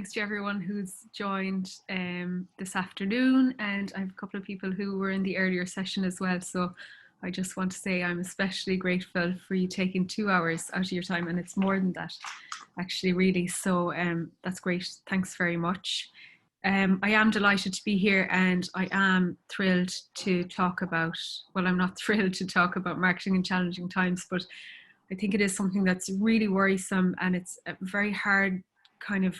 thanks to everyone who's joined this afternoon, and I have a couple of people who were in the earlier session as well, so I just want to say I'm especially grateful for you taking 2 hours out of your time, and it's more than that actually, really, so that's great. Thanks very much. I am delighted to be here, and I am thrilled to talk about, well, I'm not thrilled to talk about marketing in challenging times, but I think it is something that's really worrisome, and it's a very hard kind of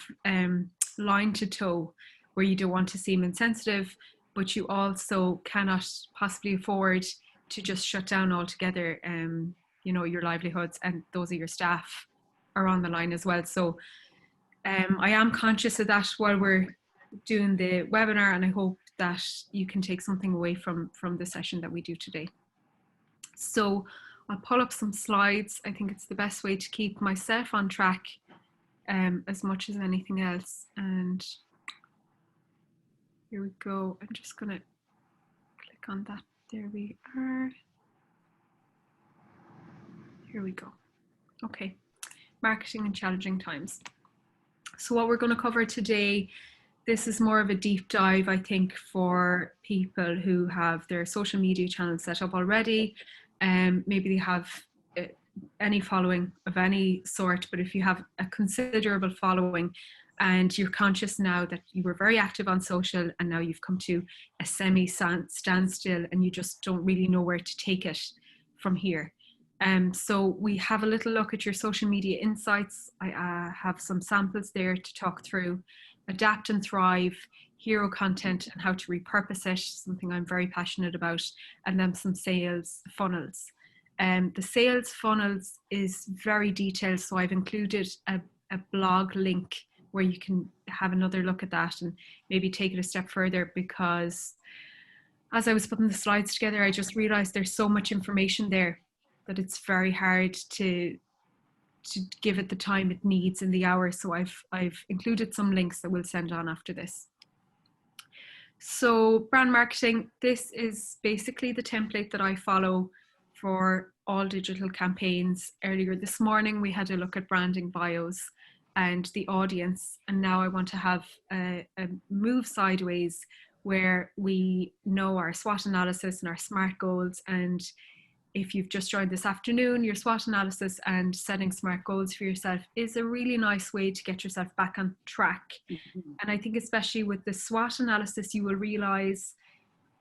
line to toe, where you don't want to seem insensitive, but you also cannot possibly afford to just shut down altogether. You know, your livelihoods and those of your staff are on the line as well. So I am conscious of that while we're doing the webinar, and I hope that you can take something away from the session that we do today. So I'll pull up some slides. I think it's the best way to keep myself on track as much as anything else. And here we go. I'm just going to click on that. There we are. Here we go. Okay, marketing in challenging times. So what we're going to cover today, this is more of a deep dive, I think, for people who have their social media channels set up already. Maybe they have any following of any sort, but if you have a considerable following and you're conscious now that you were very active on social and now you've come to a semi-standstill and you just don't really know where to take it from here. So we have a little look at your social media insights. I have some samples there to talk through. Adapt and thrive, hero content and how to repurpose it, something I'm very passionate about, and then some sales funnels. The sales funnels is very detailed, so I've included a blog link where you can have another look at that and maybe take it a step further, because as I was putting the slides together, I just realized there's so much information there that it's very hard to give it the time it needs in the hour. So I've included some links that we'll send on after this. So brand marketing, this is basically the template that I follow for all digital campaigns. Earlier this morning, we had a look at branding bios and the audience. And now I want to have a move sideways where we know our SWOT analysis and our SMART goals. And if you've just joined this afternoon, your SWOT analysis and setting SMART goals for yourself is a really nice way to get yourself back on track. And I think especially with the SWOT analysis, you will realize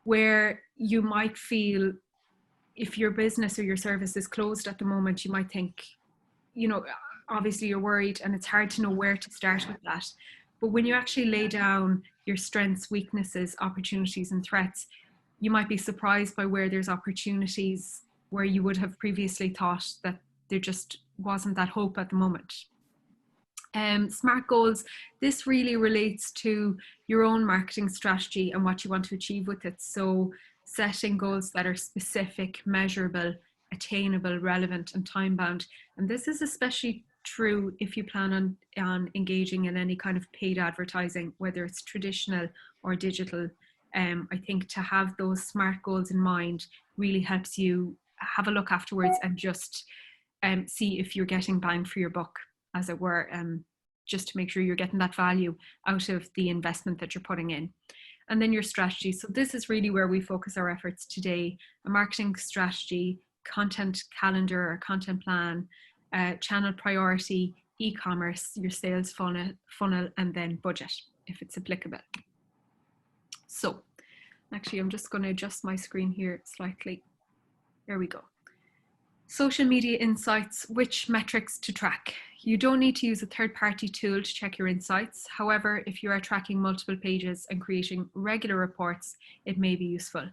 where you might feel, if your business or your service is closed at the moment, you might think, you know, obviously you're worried and it's hard to know where to start with that. But when you actually lay down your strengths, weaknesses, opportunities and threats, you might be surprised by where there's opportunities where you would have previously thought that there just wasn't that hope at the moment. SMART goals, this really relates to your own marketing strategy and what you want to achieve with it. So setting goals that are specific, measurable, attainable, relevant and time bound. And this is especially true if you plan on engaging in any kind of paid advertising, whether it's traditional or digital. I think to have those SMART goals in mind really helps you have a look afterwards and just see if you're getting bang for your buck, as it were, just to make sure you're getting that value out of the investment that you're putting in. And then your strategy. So this is really where we focus our efforts today: a marketing strategy, content calendar or content plan, channel priority, e-commerce, your sales funnel, and then budget, if it's applicable. So actually, I'm just going to adjust my screen here slightly. There we go. Social media insights, which metrics to track. You don't need to use a third-party tool to check your insights. However, if you are tracking multiple pages and creating regular reports, it may be useful.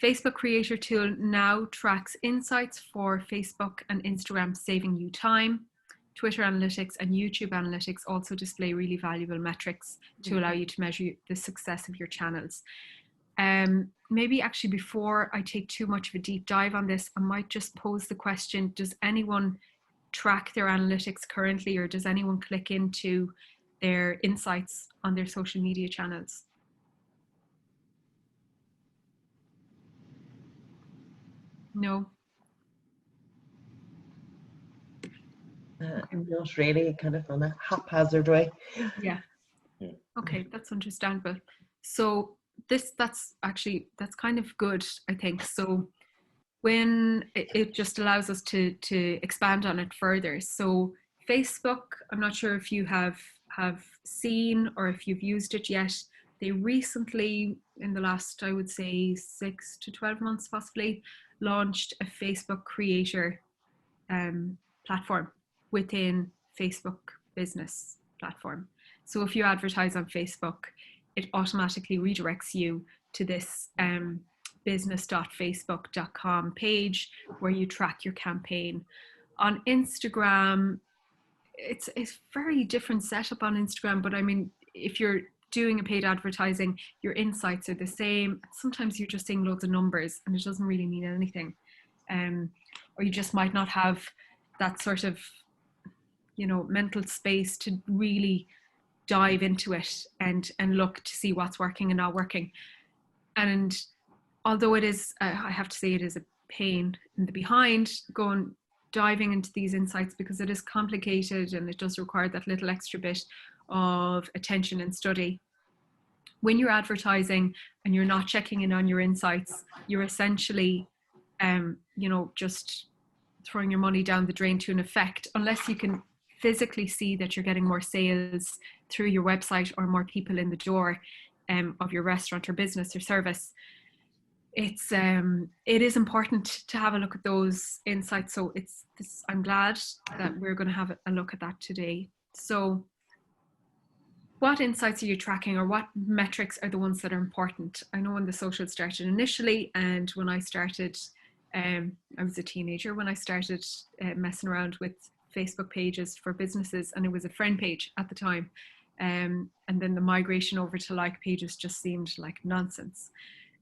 Facebook Creator Tool now tracks insights for Facebook and Instagram, saving you time. Twitter Analytics and YouTube Analytics also display really valuable metrics to allow you to measure the success of your channels. Maybe actually before I take too much of a deep dive on this, I might just pose the question, does anyone track their analytics currently, or does anyone click into their insights on their social media channels? No. not really kind of on a haphazard way. Yeah. Okay, that's understandable. So that's kind of good, I think. So when it just allows us to expand on it further. So Facebook, I'm not sure if you have seen or if you've used it yet. They recently, in the last, I would say 6 to 12 months possibly, launched a Facebook creator platform within Facebook business platform. So if you advertise on Facebook, it automatically redirects you to this business.facebook.com page where you track your campaign. On Instagram, it's very different setup on Instagram, but I mean, if you're doing a paid advertising, your insights are the same. Sometimes you're just seeing loads of numbers and it doesn't really mean anything. Or you just might not have that sort of, mental space to really dive into it and look to see what's working and not working. And although it is, I have to say, it is a pain in the behind diving into these insights, because it is complicated and it does require that little extra bit of attention and study. When you're advertising and you're not checking in on your insights, you're essentially, just throwing your money down the drain to an effect, unless you can physically see that you're getting more sales through your website or more people in the door of your restaurant or business or service. It is important to have a look at those insights. So I'm glad that we're going to have a look at that today. So what insights are you tracking, or what metrics are the ones that are important? I know when the social started initially, and when I started, I was a teenager when I started messing around with Facebook pages for businesses, and it was a friend page at the time. And then the migration over to like pages just seemed like nonsense.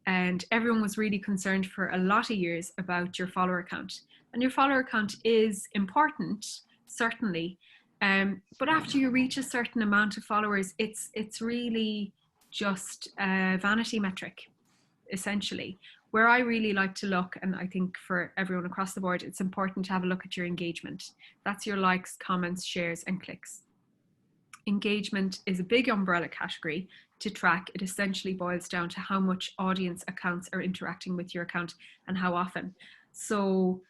And everyone was really concerned for a lot of years about your follower count. And your follower count is important, certainly. But after you reach a certain amount of followers, it's really just a vanity metric, essentially. Where I really like to look, and I think for everyone across the board, it's important to have a look at your engagement. That's your likes, comments, shares, and clicks. Engagement is a big umbrella category to track. It essentially boils down to how much audience accounts are interacting with your account and how often. So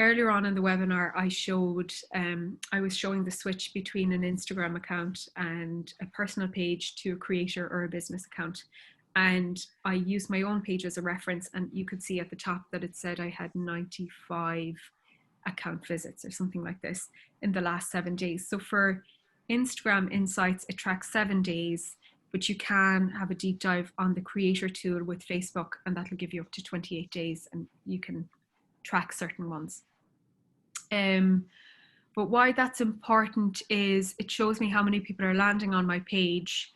earlier on in the webinar, I was showing the switch between an Instagram account and a personal page to a creator or a business account. And I used my own page as a reference, and you could see at the top that it said I had 95 account visits or something like this in the last 7 days. So for Instagram Insights, it tracks 7 days, but you can have a deep dive on the creator tool with Facebook, and that'll give you up to 28 days, and you can track certain ones. But why that's important is it shows me how many people are landing on my page,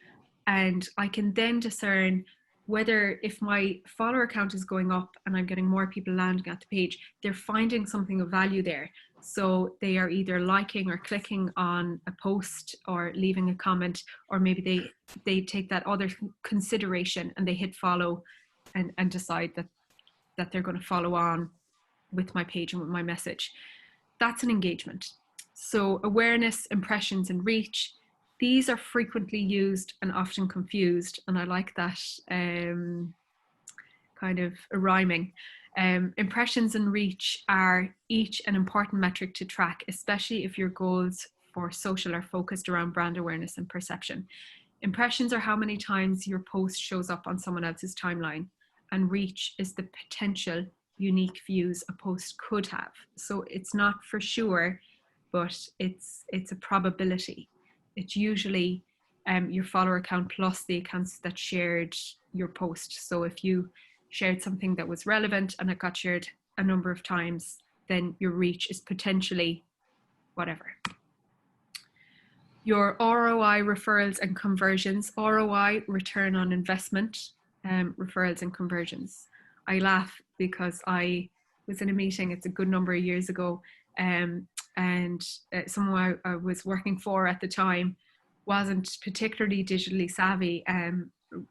and I can then discern whether, if my follower count is going up and I'm getting more people landing at the page, they're finding something of value there. So they are either liking or clicking on a post or leaving a comment, or maybe they take that other consideration and they hit follow and decide that they're going to follow on with my page and with my message. That's an engagement. So awareness, impressions, and reach, these are frequently used and often confused. And I like that kind of rhyming. Impressions and reach are each an important metric to track, especially if your goals for social are focused around brand awareness and perception. Impressions are how many times your post shows up on someone else's timeline, and reach is the potential unique views a post could have. So it's not for sure, but it's a probability. It's usually your follower count plus the accounts that shared your post. So if you shared something that was relevant and it got shared a number of times, then your reach is potentially whatever. Your ROI, referrals and conversions. ROI, return on investment, referrals and conversions. I laugh because I was in a meeting, it's a good number of years ago, and someone I was working for at the time wasn't particularly digitally savvy,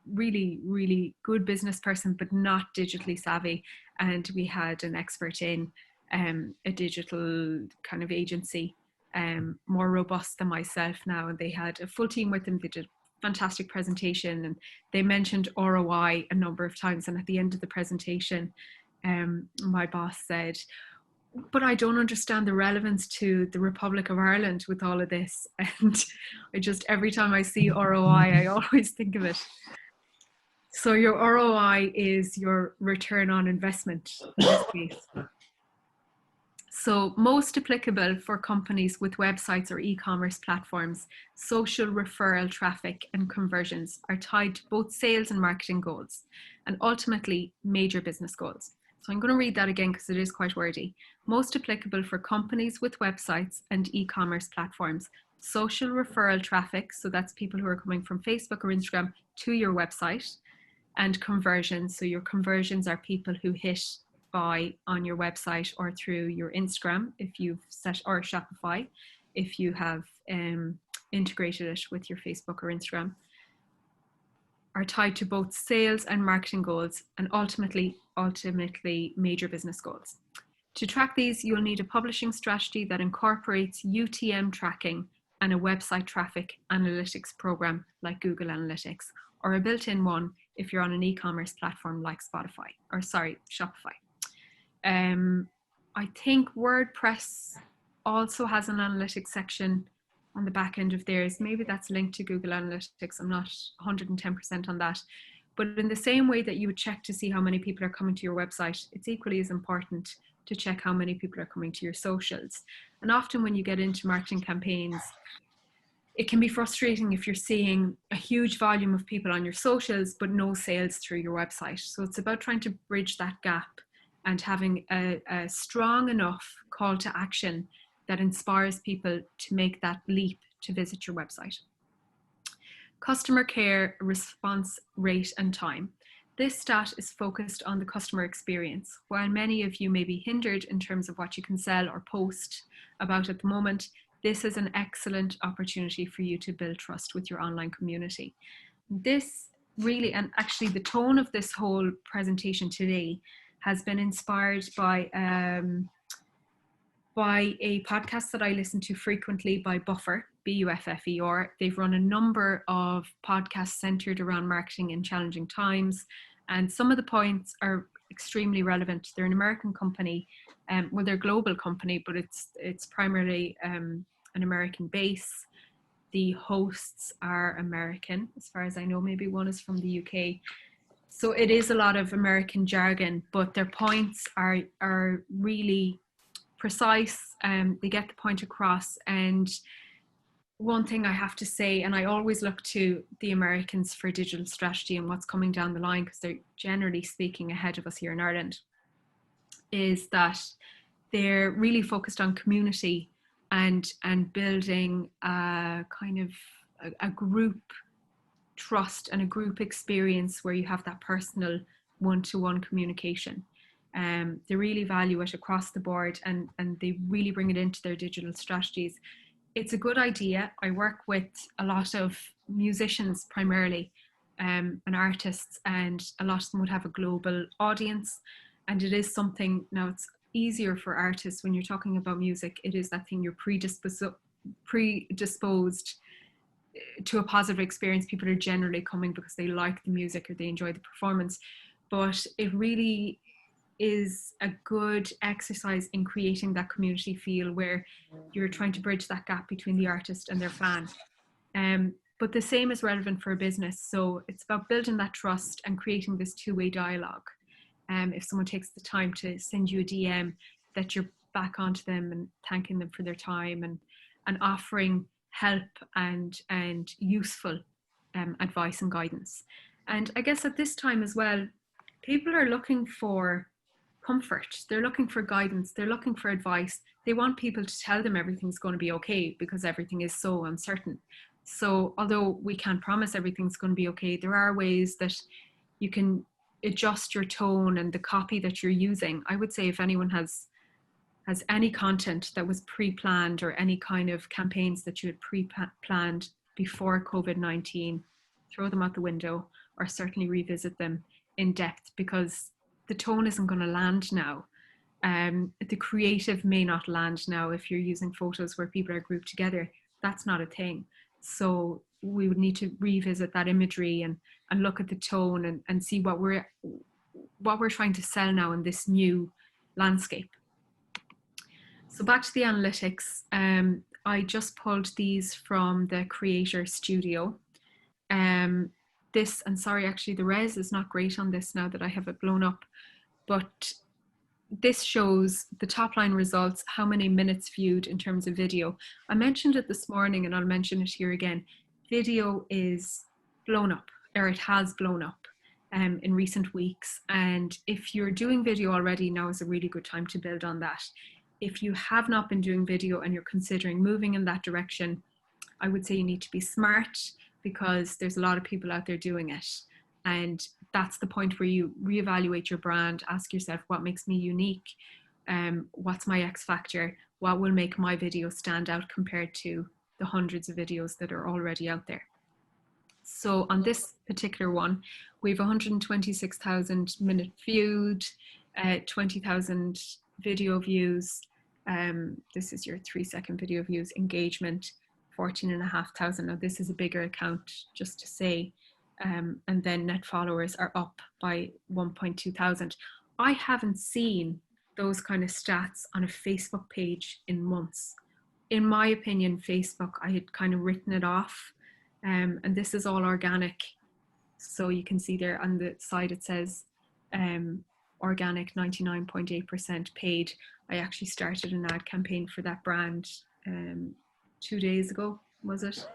really, really good business person, but not digitally savvy. And we had an expert in a digital kind of agency more robust than myself now, and they had a full team with them. They did a fantastic presentation, and they mentioned ROI a number of times. And at the end of the presentation, my boss said, "But I don't understand the relevance to the Republic of Ireland with all of this." And I just, every time I see ROI, I always think of it. So your ROI is your return on investment in this case. So most applicable for companies with websites or e-commerce platforms, social referral traffic and conversions are tied to both sales and marketing goals, and ultimately major business goals. So I'm going to read that again because it is quite wordy. Most applicable for companies with websites and e-commerce platforms, social referral traffic, so that's people who are coming from Facebook or Instagram to your website, and conversions, so your conversions are people who hit buy on your website or through your Instagram if you've set, or Shopify if you have integrated it with your Facebook or Instagram, are tied to both sales and marketing goals, and ultimately major business goals. To track these, you'll need a publishing strategy that incorporates UTM tracking and a website traffic analytics program like Google Analytics, or a built-in one if you're on an e-commerce platform like Shopify. I think WordPress also has an analytics section on the back end of theirs. Maybe that's linked to Google Analytics. I'm not 110% on that. But in the same way that you would check to see how many people are coming to your website, it's equally as important to check how many people are coming to your socials. And often when you get into marketing campaigns, it can be frustrating if you're seeing a huge volume of people on your socials, but no sales through your website. So it's about trying to bridge that gap and having a strong enough call to action that inspires people to make that leap to visit your website. Customer care, response rate and time. This stat is focused on the customer experience. While many of you may be hindered in terms of what you can sell or post about at the moment, this is an excellent opportunity for you to build trust with your online community. This really, and actually the tone of this whole presentation today has been inspired by a podcast that I listen to frequently by Buffer, B-U-F-F-E-R. They've run a number of podcasts centered around marketing in challenging times, and some of the points are extremely relevant. They're an American company, well, they're a global company, but it's primarily an American base. The hosts are American, as far as I know. Maybe one is from the UK. So it is a lot of American jargon, but their points are really precise. They get the point across. And one thing I have to say, and I always look to the Americans for digital strategy and what's coming down the line, because they're generally speaking ahead of us here in Ireland, is that they're really focused on community and building a kind of a group trust and a group experience where you have that personal one-to-one communication. They really value it across the board, and they really bring it into their digital strategies. It's a good idea. I work with a lot of musicians primarily, and artists, and a lot of them would have a global audience. And it is something, now it's easier for artists when you're talking about music. It is that thing, you're predisposed to a positive experience. People are generally coming because they like the music or they enjoy the performance. But it really is a good exercise in creating that community feel where you're trying to bridge that gap between the artist and their fan. But the same is relevant for a business. So it's about building that trust and creating this two-way dialogue. If someone takes the time to send you a DM, that you're back onto them and thanking them for their time and offering help and useful advice and guidance. And I guess at this time as well, people are looking for comfort. They're looking for guidance. They're looking for advice. They want people to tell them everything's going to be okay because everything is so uncertain. So although we can't promise everything's going to be okay, there are ways that you can adjust your tone and the copy that you're using. I would say if anyone has any content that was pre-planned or any kind of campaigns that you had pre-planned before COVID-19, throw them out the window or certainly revisit them in depth, because the tone isn't going to land now. The creative may not land now if you're using photos where people are grouped together. That's not a thing. So we would need to revisit that imagery and look at the tone and see what we're trying to sell now in this new landscape. So back to the analytics. I just pulled these from the Creator Studio. This, and sorry, actually the res is not great on this now that I have it blown up, but this shows the top line results, how many minutes viewed in terms of video. I mentioned it this morning and I'll mention it here again. Video is blown up, or it has blown up in recent weeks. And if you're doing video already, now is a really good time to build on that. If you have not been doing video and you're considering moving in that direction, I would say you need to be smart, because there's a lot of people out there doing it. And that's the point where you reevaluate your brand, ask yourself, what makes me unique? What's my X factor? What will make my video stand out compared to the hundreds of videos that are already out there? So on this particular one, we have 126,000 minute viewed, 20,000 video views. This is your 3-second video views. Engagement, 14,500. Now this is a bigger account, just to say. And then net followers are up by 1.2 thousand. I haven't seen those kind of stats on a Facebook page in months. In my opinion, Facebook, I had kind of written it off. And this is all organic. So you can see there on the side it says organic, 99.8% paid. I actually started an ad campaign for that brand 2 days ago, was it?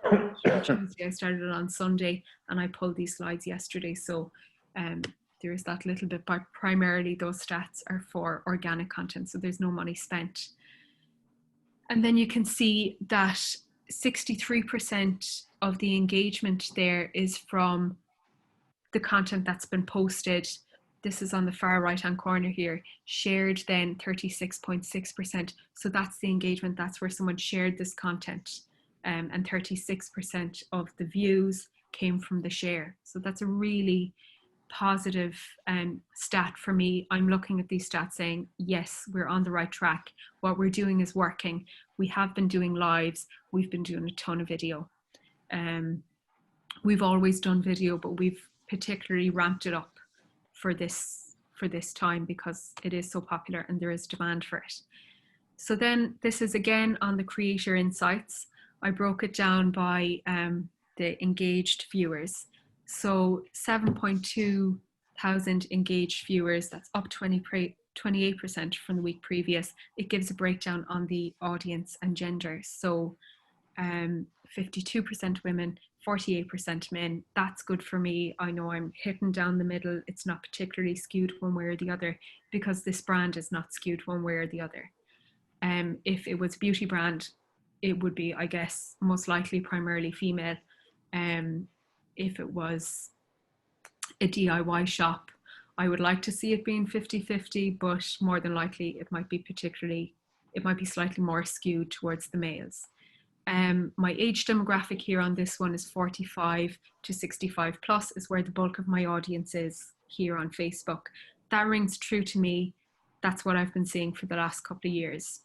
Tuesday. I started it on Sunday and I pulled these slides yesterday. So there is that little bit, but primarily those stats are for organic content. So there's no money spent. And then you can see that 63% of the engagement there is from the content that's been posted. This is on the far right hand corner here. Shared then 36.6%. So that's the engagement. That's where someone shared this content. And 36% of the views came from the share. So that's a really positive stat for me. I'm looking at these stats saying, yes, we're on the right track. What we're doing is working. We have been doing lives. We've been doing a ton of video. We've always done video, but we've particularly ramped it up for this time because it is so popular and there is demand for it. So then this is again on the Creator Insights. I broke it down by the engaged viewers. So 7.2 thousand engaged viewers, that's up 28% from the week previous. It gives a breakdown on the audience and gender. So 52% women, 48% men. That's good for me. I know I'm hitting down the middle. It's not particularly skewed one way or the other because this brand is not skewed one way or the other. If it was a beauty brand, it would be, I guess, most likely primarily female. If it was a DIY shop, I would like to see it being 50-50, but more than likely it might be slightly more skewed towards the males. My age demographic here on this one is 45 to 65 plus is where the bulk of my audience is here on Facebook. That rings true to me. That's what I've been seeing for the last couple of years.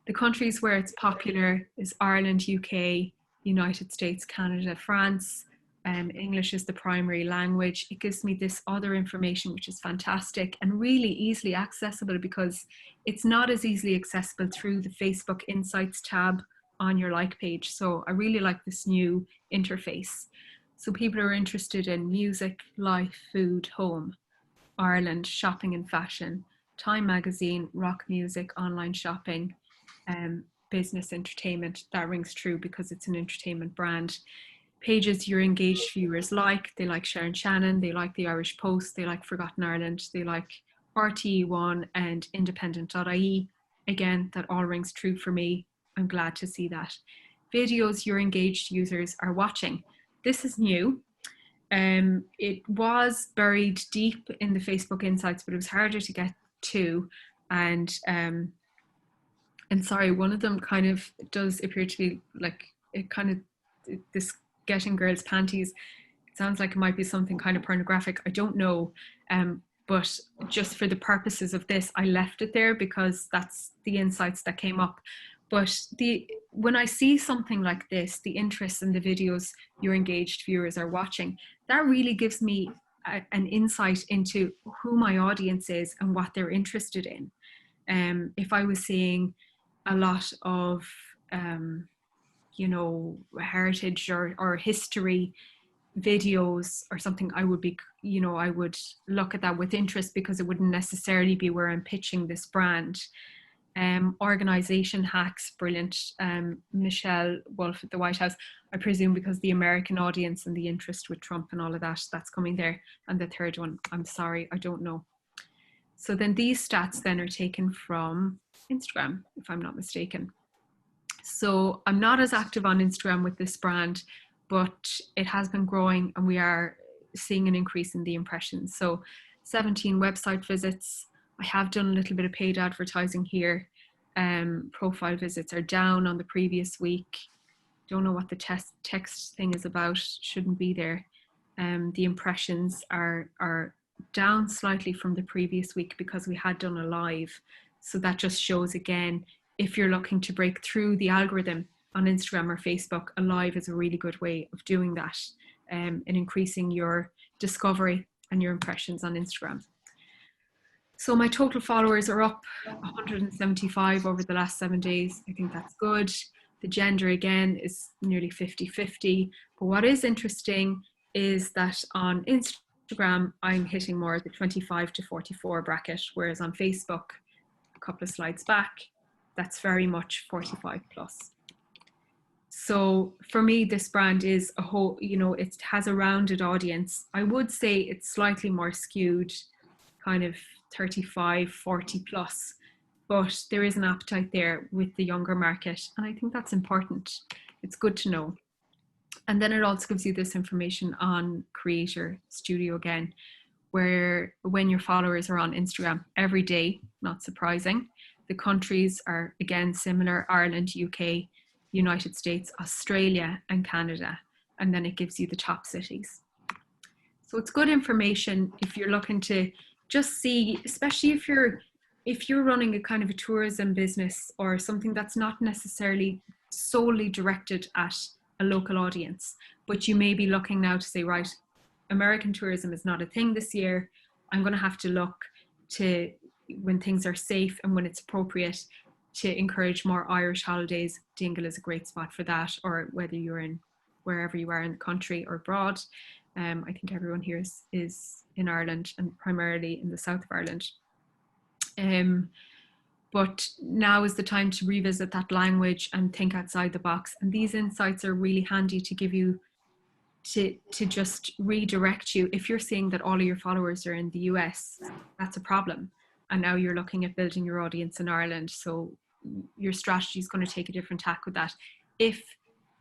The countries where it's popular is Ireland, UK, United States, Canada, France. English is the primary language. It gives me this other information, which is fantastic and really easily accessible because it's not as easily accessible through the Facebook Insights tab on your like page. So I really like this new interface. So people are interested in music, life, food, home, Ireland, shopping and fashion, Time magazine, rock music, online shopping, business, entertainment. That rings true because it's an entertainment brand. Pages your engaged viewers like. They like Sharon Shannon, they like the Irish Post, they like Forgotten Ireland, they like RTE1 and independent.ie. Again, that all rings true for me. I'm glad to see that. Videos your engaged users are watching. This is new. It was buried deep in the Facebook Insights, but it was harder to get to. And sorry, one of them kind of does appear to be like, this getting girls' panties. It sounds like it might be something kind of pornographic. I don't know. but just for the purposes of this, I left it there because that's the insights that came up. But when I see something like this, the interest in the videos your engaged viewers are watching, that really gives me an insight into who my audience is and what they're interested in. If I was seeing a lot of, you know, heritage or history videos or something, I would be, you know, I would look at that with interest because it wouldn't necessarily be where I'm pitching this brand. Organization hacks, brilliant. Michelle Wolf at the White House, I presume because the American audience and the interest with Trump and all of that, that's coming there. And the third one, I'm sorry, I don't know. So then these stats then are taken from Instagram, if I'm not mistaken. So I'm not as active on Instagram with this brand, but it has been growing and we are seeing an increase in the impressions. So 17 website visits. I have done a little bit of paid advertising here. Profile visits are down on the previous week. Don't know what the text thing is about, shouldn't be there. The impressions are down slightly from the previous week because we had done a live. So that just shows again, if you're looking to break through the algorithm on Instagram or Facebook, a live is a really good way of doing that and increasing your discovery and your impressions on Instagram. So my total followers are up 175 over the last 7 days. I think that's good. The gender again is nearly 50-50. But what is interesting is that on Instagram, I'm hitting more the 25 to 44 bracket, whereas on Facebook, a couple of slides back, that's very much 45 plus. So for me, this brand is a whole, you know, it has a rounded audience. I would say it's slightly more skewed, kind of 35, 40 plus, but there is an appetite there with the younger market. And I think that's important. It's good to know. And then it also gives you this information on Creator Studio again, where when your followers are on Instagram every day, not surprising, the countries are again similar: Ireland, UK, United States, Australia, and Canada. And then it gives you the top cities. So it's good information if you're looking to just see, especially if you're running a kind of a tourism business or something that's not necessarily solely directed at a local audience, but you may be looking now to say, right, American tourism is not a thing this year. I'm going to have to look to, when things are safe and when it's appropriate, to encourage more Irish holidays. Dingle is a great spot for that, or whether you're in wherever you are in the country or abroad. I think everyone here is in Ireland and primarily in the south of Ireland. But now is the time to revisit that language and think outside the box. And these insights are really handy to give you, to just redirect you. If you're seeing that all of your followers are in the US, that's a problem. And now you're looking at building your audience in Ireland. So your strategy is going to take a different tack with that. If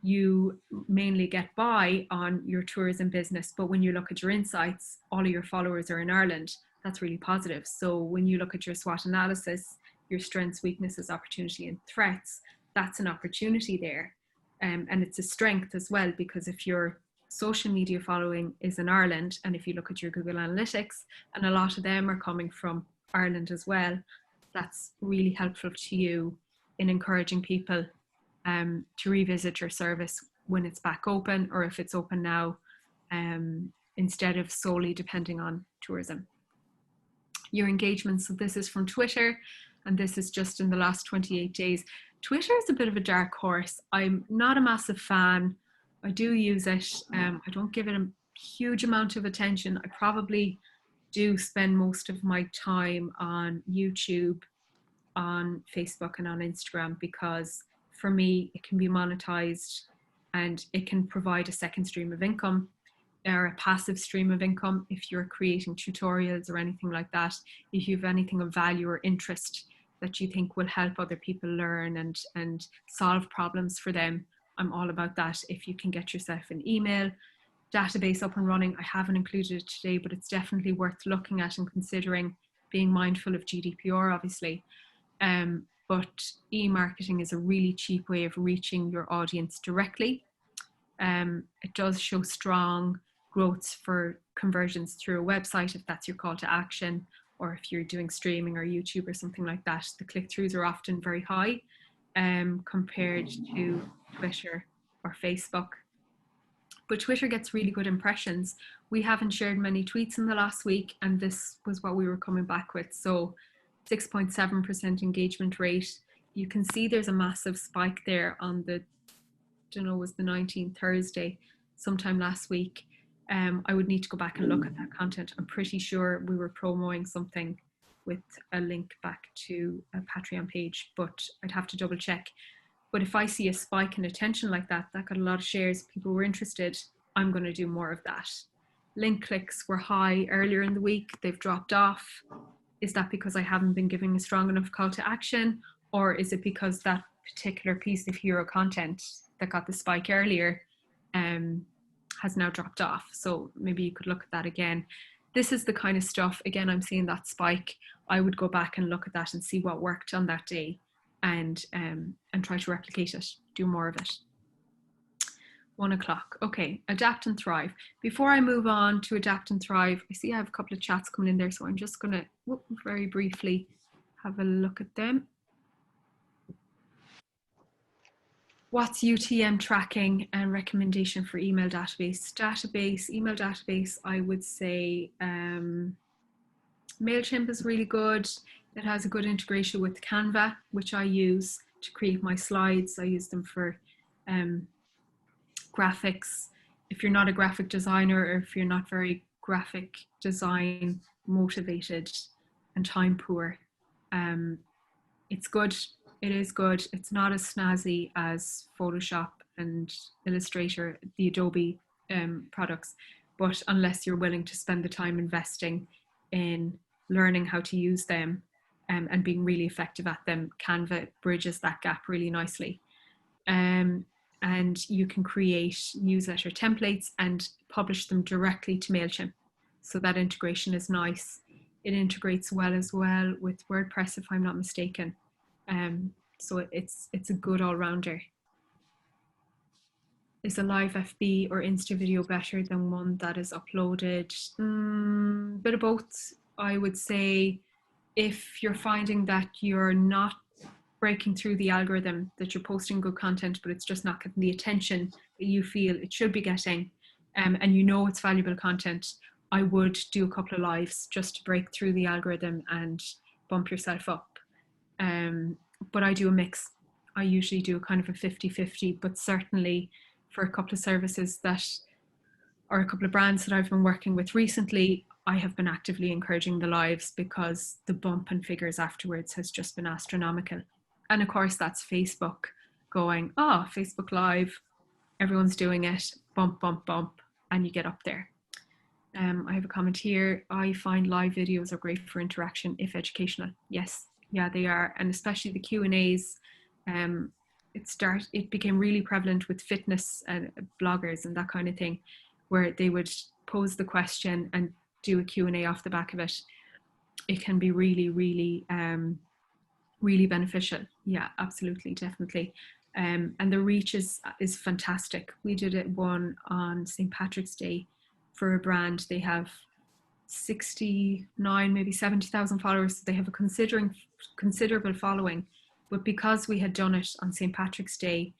you mainly get by on your tourism business, but when you look at your insights, all of your followers are in Ireland, that's really positive. So when you look at your SWOT analysis, your strengths, weaknesses, opportunity, and threats, that's an opportunity there. And it's a strength as well, because if your social media following is in Ireland, and if you look at your Google Analytics, and a lot of them are coming from Ireland as well, that's really helpful to you in encouraging people to revisit your service when it's back open, or if it's open now, instead of solely depending on tourism. Your engagement, so this is from Twitter, and this is just in the last 28 days. Twitter is a bit of a dark horse. I'm not a massive fan. I do use it. I don't give it a huge amount of attention. I probably do spend most of my time on YouTube, on Facebook, and on Instagram, because for me, it can be monetized and it can provide a second stream of income, or a passive stream of income if you're creating tutorials or anything like that. If you have anything of value or interest that you think will help other people learn and solve problems for them, I'm all about that. If you can get yourself an email database up and running, I haven't included it today, but it's definitely worth looking at and considering, being mindful of GDPR, obviously. But e-marketing is a really cheap way of reaching your audience directly. It does show strong growth for conversions through a website, if that's your call to action, or if you're doing streaming or YouTube or something like that, the click-throughs are often very high compared to Twitter or Facebook. But Twitter gets really good impressions. We haven't shared many tweets in the last week, and this was what we were coming back with. So 6.7% engagement rate. You can see there's a massive spike there on the, I don't know, was the 19th Thursday, sometime last week. I would need to go back and look at that content. I'm pretty sure we were promoting something with a link back to a Patreon page, but I'd have to double check. But if I see a spike in attention like that, that got a lot of shares, people were interested, I'm going to do more of that. Link clicks were high earlier in the week, they've dropped off. Is that because I haven't been giving a strong enough call to action? Or is it because that particular piece of hero content that got the spike earlier has now dropped off? So maybe you could look at that again. This is the kind of stuff, again, I'm seeing that spike. I would go back and look at that and see what worked on that day and try to replicate it, do more of it. 1 o'clock. Okay, adapt and thrive. Before I move on to adapt and thrive, I see I have a couple of chats coming in there, so I'm just going to very briefly have a look at them. What's UTM tracking and recommendation for email database? Email database, I would say MailChimp is really good. It has a good integration with Canva, which I use to create my slides. I use them for graphics. If you're not a graphic designer, or if you're not very graphic design motivated and time poor, it's good. It is good. It's not as snazzy as Photoshop and Illustrator, the Adobe products, but unless you're willing to spend the time investing in learning how to use them and being really effective at them, Canva bridges that gap really nicely. And you can create newsletter templates and publish them directly to MailChimp. So that integration is nice. It integrates well as well with WordPress, if I'm not mistaken. So it's a good all-rounder. Is a live FB or Insta video better than one that is uploaded? Bit of both, I would say. If you're finding that you're not breaking through the algorithm, that you're posting good content, but it's just not getting the attention that you feel it should be getting, and you know it's valuable content, I would do a couple of lives just to break through the algorithm and bump yourself up. But I do a mix. I usually do kind of a 50-50, but certainly for a couple of services that, or a couple of brands that I've been working with recently, I have been actively encouraging the lives because the bump in figures afterwards has just been astronomical. And of course that's Facebook going, oh, Facebook Live, everyone's doing it, bump, bump, bump, and you get up there. I have a comment here. I find live videos are great for interaction if educational. Yes, yeah, they are. And especially the Q&As, it became really prevalent with fitness bloggers and that kind of thing, where they would pose the question and do a Q&A off the back of it. It can be really, really, really beneficial. Yeah, absolutely, definitely. And the reach is fantastic. We did one on St. Patrick's Day for a brand. They have 69, maybe 70,000 followers. So they have a considerable following. But because we had done it on St. Patrick's Day,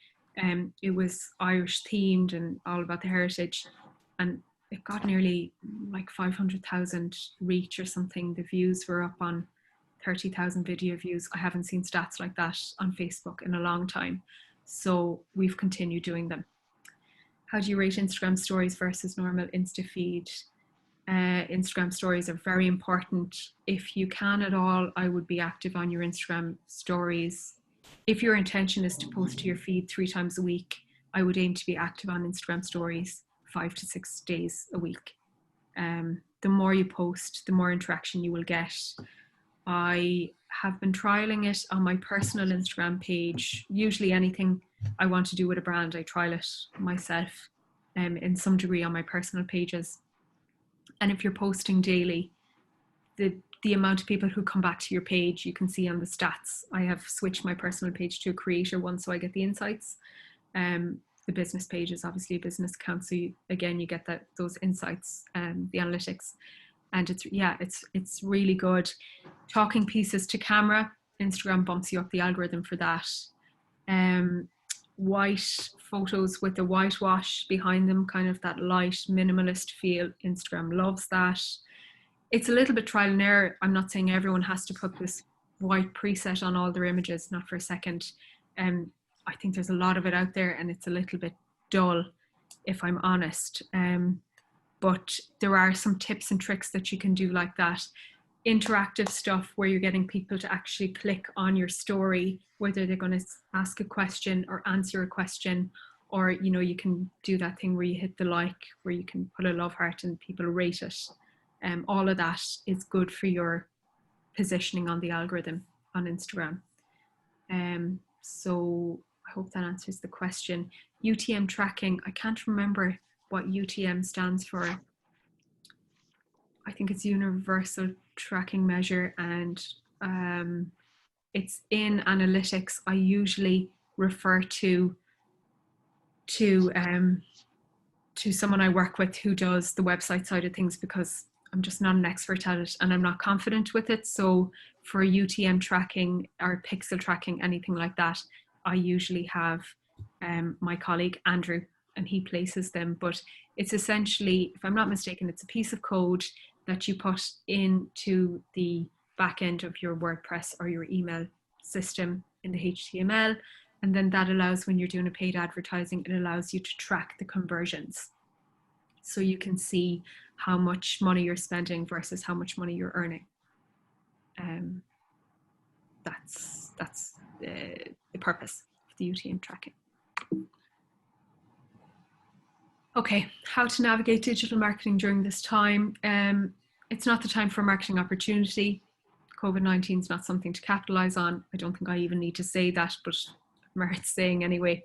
it was Irish themed and all about the heritage, and it got nearly like 500,000 reach or something. The views were up on 30,000 video views. I haven't seen stats like that on Facebook in a long time. So we've continued doing them. How do you rate Instagram stories versus normal Insta feed? Instagram stories are very important. If you can at all, I would be active on your Instagram stories. If your intention is to post to your feed 3 times a week, I would aim to be active on Instagram stories 5 to 6 days a week. The more you post, the more interaction you will get. I have been trialing it on my personal Instagram page. Usually anything I want to do with a brand, I trial it myself in some degree on my personal pages. And if you're posting daily, the amount of people who come back to your page, you can see on the stats. I have switched my personal page to a creator one so I get the insights. the business page is obviously a business account. So again, you get those insights, the analytics, and it's really good. Talking pieces to camera, Instagram bumps you up the algorithm for that. White photos with the whitewash behind them, kind of that light minimalist feel, Instagram loves that. It's a little bit trial and error. I'm not saying everyone has to put this white preset on all their images, not for a second. I think there's a lot of it out there and it's a little bit dull, if I'm honest. But there are some tips and tricks that you can do like that. Interactive stuff where you're getting people to actually click on your story, whether they're going to ask a question or answer a question, or, you know, you can do that thing where you hit the like, where you can put a love heart and people rate it. All of that is good for your positioning on the algorithm on Instagram. So I hope that answers the question. UTM tracking, I can't remember what UTM stands for. I think it's Universal Tracking Measure, and it's in analytics. I usually refer to someone I work with who does the website side of things, because I'm just not an expert at it and I'm not confident with it. So for UTM tracking or pixel tracking, anything like that, I usually have my colleague Andrew, and he places them. But it's essentially, if I'm not mistaken, it's a piece of code that you put into the back end of your WordPress or your email system in the HTML. And then that allows, when you're doing a paid advertising, it allows you to track the conversions. So you can see how much money you're spending versus how much money you're earning. That's the purpose of the UTM tracking. Okay, how to navigate digital marketing during this time. It's not the time for marketing opportunity. COVID-19 is not something to capitalize on. I don't think I even need to say that, but it merits saying anyway.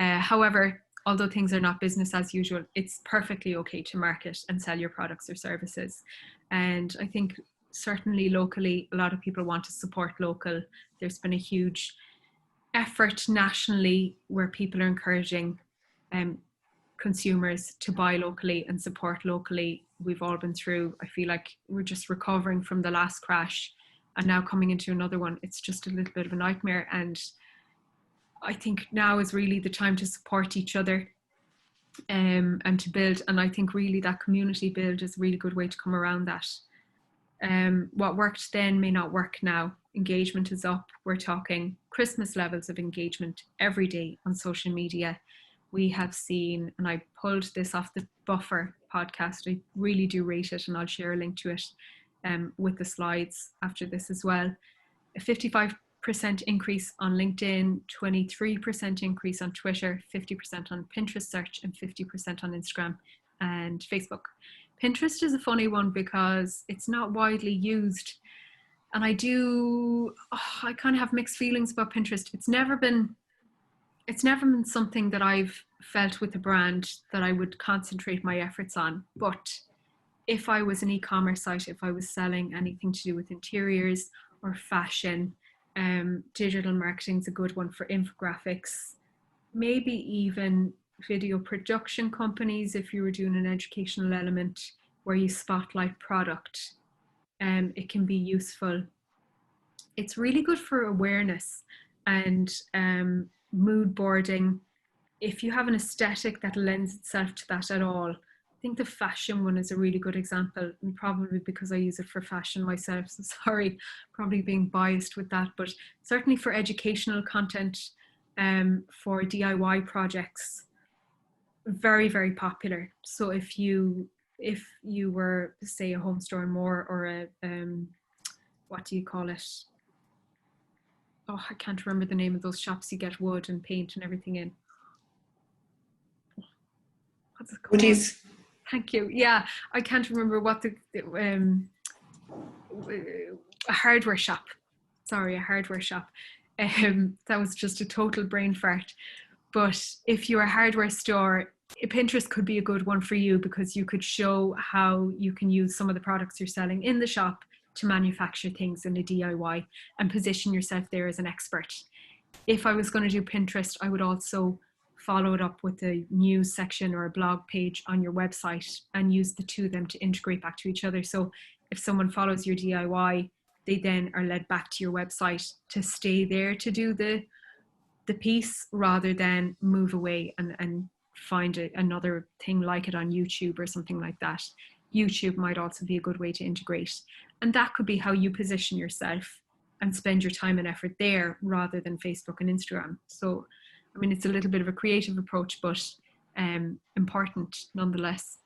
However, although things are not business as usual, it's perfectly okay to market and sell your products or services. And I think certainly locally, a lot of people want to support local. There's been a huge effort nationally where people are encouraging consumers to buy locally and support locally. We've all been through, I feel like we're just recovering from the last crash and now coming into another one. It's just a little bit of a nightmare, and I think now is really the time to support each other and to build. And I think really that community build is a really good way to come around that. What worked then may not work now. Engagement is up. We're talking Christmas levels of engagement every day on social media. We have seen, and I pulled this off the Buffer podcast, I really do rate it, and I'll share a link to it with the slides after this as well. A 55% increase on LinkedIn, 23% increase on Twitter, 50% on Pinterest search, and 50% on Instagram and Facebook. Pinterest is a funny one because it's not widely used, and I kind of have mixed feelings about Pinterest. It's never been something that I've felt with a brand that I would concentrate my efforts on. But if I was an e-commerce site, if I was selling anything to do with interiors or fashion, digital marketing is a good one for infographics, maybe even video production companies. If you were doing an educational element where you spotlight product, it can be useful. It's really good for awareness and mood boarding. If you have an aesthetic that lends itself to that at all, I think the fashion one is a really good example, and probably because I use it for fashion myself, so sorry, probably being biased with that, but certainly for educational content, for DIY projects, very, very popular. So if you were, say, a home store and more, or a what do you call it? Oh, I can't remember the name of those shops you get wood and paint and everything in. What's it called? Woodies. Thank you. Yeah, I can't remember what a hardware shop. Sorry, a hardware shop. That was just a total brain fart. But if you're a hardware store, Pinterest could be a good one for you, because you could show how you can use some of the products you're selling in the shop to manufacture things in a DIY and position yourself there as an expert. If I was going to do Pinterest, I would also follow it up with a news section or a blog page on your website, and use the two of them to integrate back to each other. So if someone follows your DIY, they then are led back to your website to stay there to do the piece, rather than move away and find another thing like it on YouTube or something like that. YouTube might also be a good way to integrate. And that could be how you position yourself and spend your time and effort there rather than Facebook and Instagram. So, I mean, it's a little bit of a creative approach, but important nonetheless.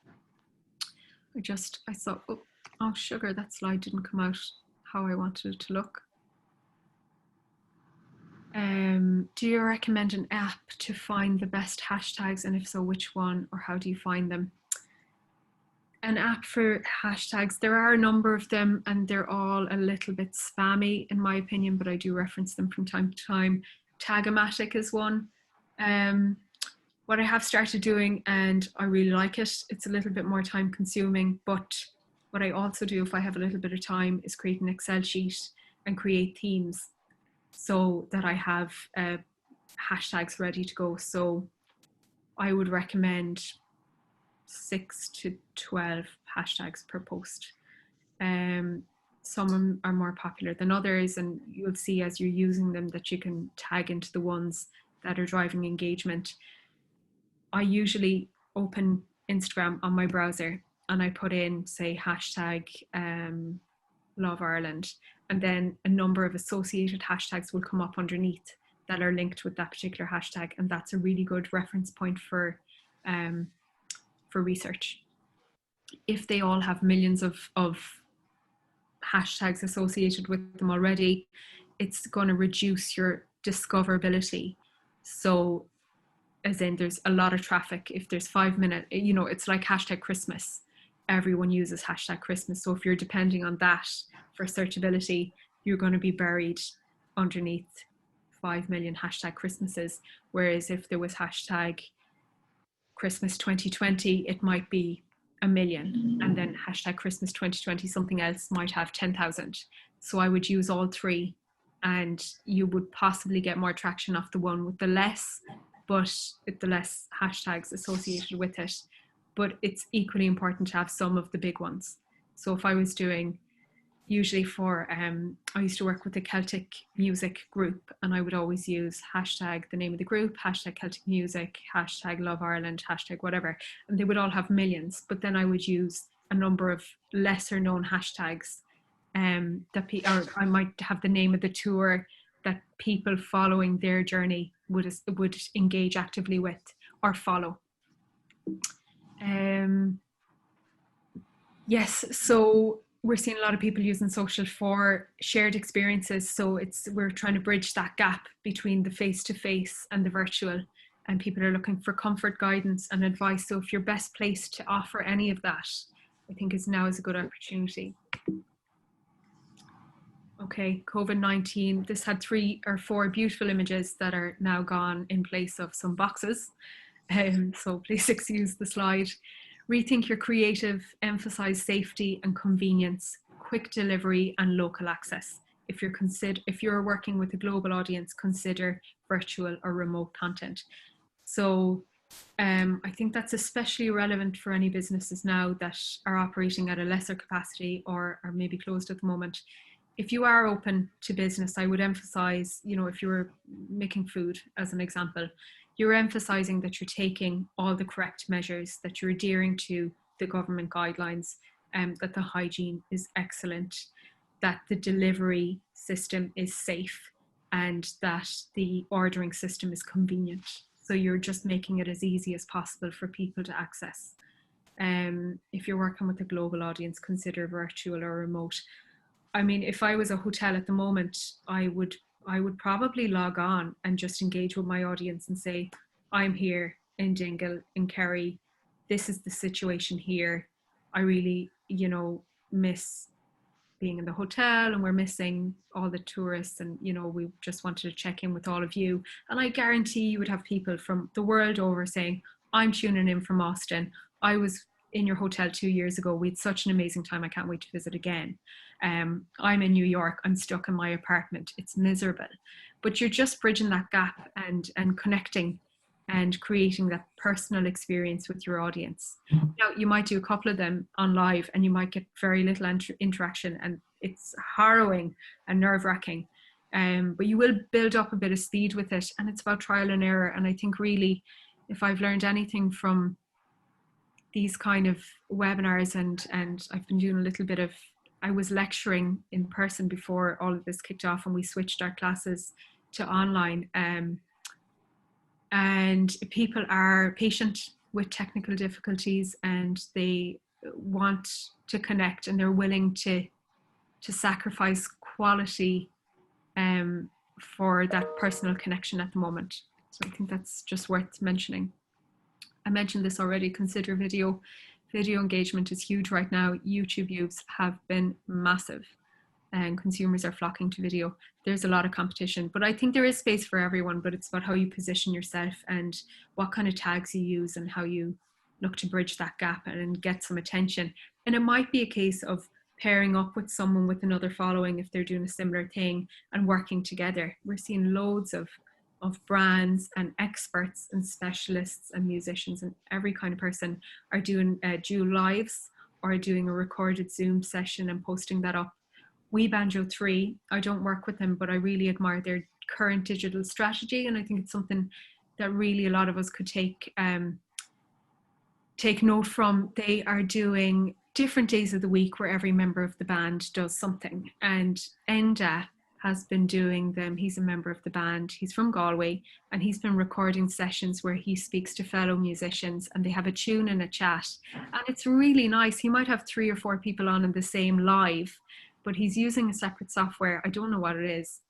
I saw, oh, sugar, that slide didn't come out how I wanted it to look. Do you recommend an app to find the best hashtags, and if so, which one, or how do you find them? An app for hashtags, there are a number of them, and they're all a little bit spammy in my opinion, but I do reference them from time to time. Tagomatic is one. What I have started doing, and I really like it, it's a little bit more time consuming, but what I also do if I have a little bit of time is create an Excel sheet and create themes so that I have hashtags ready to go. So I would recommend 6 to 12 hashtags per post. Some are more popular than others, and you'll see as you're using them that you can tag into the ones that are driving engagement. I usually open Instagram on my browser and I put in, say, hashtag Love Ireland, and then a number of associated hashtags will come up underneath that are linked with that particular hashtag, and that's a really good reference point for research. If they all have millions of hashtags associated with them already, it's going to reduce your discoverability. So as in there's a lot of traffic. If there's 5 minutes, you know, it's like hashtag Christmas. Everyone uses hashtag Christmas. So if you're depending on that for searchability, you're going to be buried underneath 5 million hashtag Christmases. Whereas if there was hashtag Christmas 2020, it might be 1 million, and then hashtag Christmas 2020 something else might have 10,000. So I would use all three, and you would possibly get more traction off the one with the less, but with the less hashtags associated with it. But it's equally important to have some of the big ones. So if I was doing, usually for, I used to work with a Celtic music group, and I would always use hashtag the name of the group, hashtag Celtic music, hashtag Love Ireland, hashtag whatever, and they would all have millions. But then I would use a number of lesser known hashtags or I might have the name of the tour that people following their journey would engage actively with or follow. Yes, so we're seeing a lot of people using social for shared experiences. So we're trying to bridge that gap between the face-to-face and the virtual, and people are looking for comfort, guidance and advice. So if you're best placed to offer any of that, I think now is a good opportunity. Okay, COVID-19, this had 3 or 4 beautiful images that are now gone in place of some boxes. So please excuse the slide. Rethink your creative, emphasize safety and convenience, quick delivery and local access. If you're working with a global audience, consider virtual or remote content. So I think that's especially relevant for any businesses now that are operating at a lesser capacity or are maybe closed at the moment. If you are open to business, I would emphasize, you know, if you were making food as an example, you're emphasizing that you're taking all the correct measures, that you're adhering to the government guidelines, that the hygiene is excellent, that the delivery system is safe, and that the ordering system is convenient. So you're just making it as easy as possible for people to access. If you're working with a global audience, consider virtual or remote. I mean, if I was a hotel at the moment, I would probably log on and just engage with my audience and say, I'm here in Dingle, in Kerry. This is the situation here. I really, you know, miss being in the hotel, and we're missing all the tourists, and, you know, we just wanted to check in with all of you. And I guarantee you would have people from the world over saying, I'm tuning in from Austin. I was in your hotel 2 years ago. We had such an amazing time. I can't wait to visit again. I'm in New York. I'm stuck in my apartment. It's miserable. But you're just bridging that gap and connecting and creating that personal experience with your audience. Now, you might do a couple of them on live and you might get very little interaction, and it's harrowing and nerve-wracking. But you will build up a bit of speed with it, and it's about trial and error. And I think really, if I've learned anything from these kind of webinars, and I've been doing a little bit of, I was lecturing in person before all of this kicked off, and we switched our classes to online. And people are patient with technical difficulties, and they want to connect, and they're willing to sacrifice quality for that personal connection at the moment. So I think that's just worth mentioning. I mentioned this already, consider video. Video engagement is huge right now. YouTube views have been massive, and consumers are flocking to video. There's a lot of competition, but I think there is space for everyone, but it's about how you position yourself and what kind of tags you use and how you look to bridge that gap and get some attention. And it might be a case of pairing up with someone with another following if they're doing a similar thing and working together. We're seeing loads of brands and experts and specialists and musicians and every kind of person are doing dual lives or doing a recorded Zoom session and posting that up. Banjo 3, I don't work with them, but I really admire their current digital strategy, and I think it's something that really a lot of us could take note from. They are doing different days of the week where every member of the band does something, and Enda has been doing them. He's a member of the band. He's from Galway, and he's been recording sessions where he speaks to fellow musicians, and they have a tune and a chat, and it's really nice. He might have 3 or 4 people on in the same live, but he's using a separate software. I don't know what it is.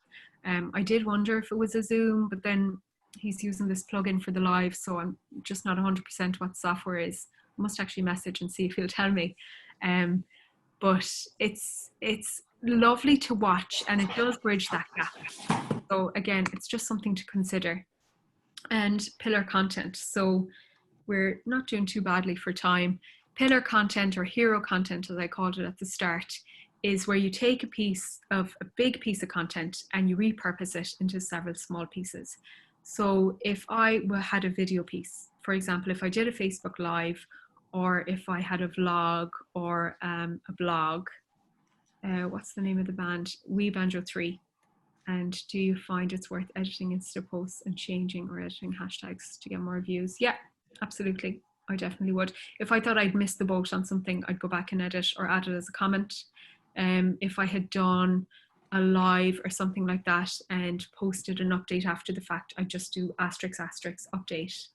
I did wonder if it was a Zoom, but then he's using this plugin for the live, so I'm just not 100% what software is. I must actually message and see if he'll tell me. But it's lovely to watch, and it does bridge that gap. So again, it's just something to consider. And pillar content. So we're not doing too badly for time. Pillar content, or hero content as I called it at the start, is where you take a big piece of content and you repurpose it into several small pieces. So if I had a video piece, for example, if I did a Facebook Live, or if I had a vlog or a blog, what's the name of the band? Banjo 3. And do you find it's worth editing Insta posts and changing or editing hashtags to get more views? Yeah, absolutely. I definitely would. If I thought I'd missed the boat on something, I'd go back and edit or add it as a comment. If I had done a live or something like that and posted an update after the fact, I'd just do asterisk, update,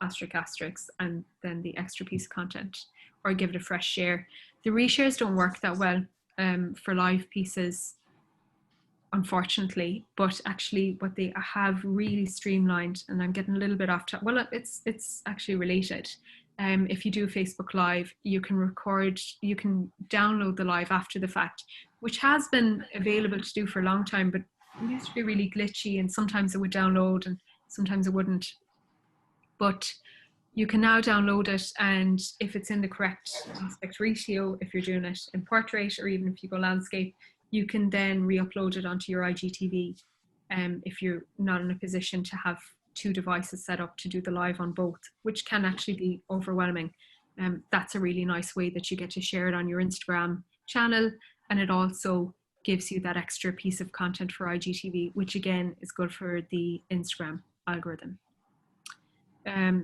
asterisk, and then the extra piece of content, or give it a fresh share. The reshares don't work that well for live pieces, unfortunately, but actually what they have really streamlined, and I'm getting a little bit off topic. Well, it's actually related. If you do a Facebook Live, you can download the live after the fact, which has been available to do for a long time, but it used to be really glitchy, and sometimes it would download and sometimes it wouldn't. But you can now download it, and if it's in the correct aspect ratio, if you're doing it in portrait, or even if you go landscape, you can then re-upload it onto your IGTV if you're not in a position to have 2 devices set up to do the live on both, which can actually be overwhelming. That's a really nice way that you get to share it on your Instagram channel, and it also gives you that extra piece of content for IGTV, which again is good for the Instagram algorithm.